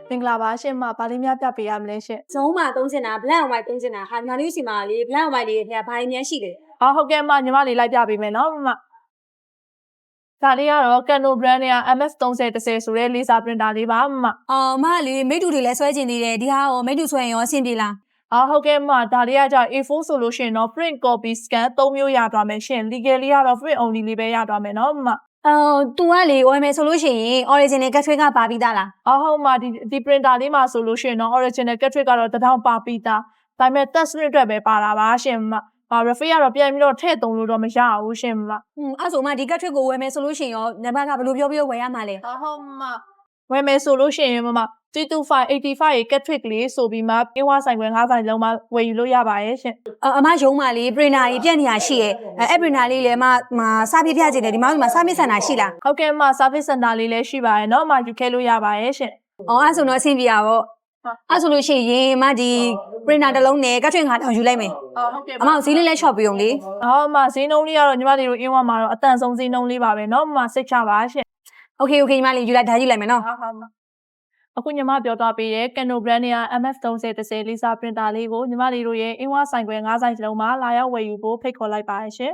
မင်္ဂလာပါရှင်မဘာလေးများပြပေးရမလဲရှင် ဇုံးမှာသုံးစင်တာဘလန့်အောင်မိုက်သုံးစင်တာဟာညာလေးစီမှာလေဘလန့်အောင်မိုက်လေးထဲကဘာတွေများရှိလဲ ဟုတ်ကဲ့မညီမလေးလိုက်ပြပေးမယ်နော်မဒါလေးကတော့ Canon brand ရဲ့ MS3010 ဆိုတဲ့ laser printer လေးပါမ အော်မကလေမိတ္တူတွေလည်းဆွဲကျင်သေးတယ်ဒီဟာရောမိတ္တူဆွဲရင်ရောအဆင်ပြေလား ဟုတ်ကဲ့မဒါလေးကကြာ A4 ဆိုလို့ရှိရင်တော့ print copy scan 3မျိုးရသွားမယ်ရှင် legal လေးကတော့ print only လေးပဲရသွားမယ်နော်မ तू ကလေဝယ်မယ်ဆိုလို့ရှိရင် original cartridge ကပါပြီးသားလား ဟုတ်မဒီ printer လေးမှာဆိုလို့ရှိရင်တော့ original cartridge ကတော့တစ်ထောင်ပါပြီးသားဒါပေမဲ့ test print အတွက်ပဲပါတာပါရှင်မrefill ကတော့ပြန်ပြီးတော့ထည့်သုံးလို့တော့မရဘူးရှင်မအဲ့ဆိုမှဒီ cartridge ကိုဝယ်မယ်ဆိုလို့ရှိရင်ရောနံပါတ်ကဘယ်လိုပြောဝယ်ရမှာလဲ ဟုတ်မဝယ်မယ်ဆိုလို့ရှိရင်မT2585 ရဲ့ cartridge လေးဆိုပြီးမှအင်းဝဆိုင်ခွဲ9ဆိုင်လုံးမှာဝယ်ယူလို့ရပါရဲ့ရှင်အမရုံးမှာလေ printer ကြီးပြက်နေရရှိရဲ့အဲ့ printer လေးလည်းမစာပြပြချင်တယ်ဒီမှာစာမစ်စင်တာရှိလား ဟုတ်ကဲ့မ service center လေးလည်းရှိပါရဲ့เนาะယူခဲလို့ရပါရဲ့ရှင်အဲ့ဆိုတော့အဆင်ပြေပါပေါ့အဲ့ဆိုလို့ရှိရင်မဒီ printer တစ်လုံးနဲ့ cartridge 5တောင်ယူလိုက်မယ်ဟုတ်ကဲ့အမဈေးလေးလည်း shop ပြုံလေမဈေးနှုန်းလေးကတော့ညီမတို့အင်းဝမှာတော့အတန်ဆုံးဈေးနှုန်းလေးပါပဲเนาะစိတ်ချပါရှင် Okay ညီမလေးယူလိုက်ဒါယူလိုက်မယ်နော်ဟုတ်အခုညီမပြောသွားပေးတဲ့ Canon brand ရဲ့ MS3010 laser printer လေးကိုညီမလေးတို့ရဲ့အင်းဝဆိုင်ခွဲ9ဆိုင်လုံးမှာလာရောက်ဝယ်ယူဖို့ဖိတ်ခေါ်လိုက်ပါရှင်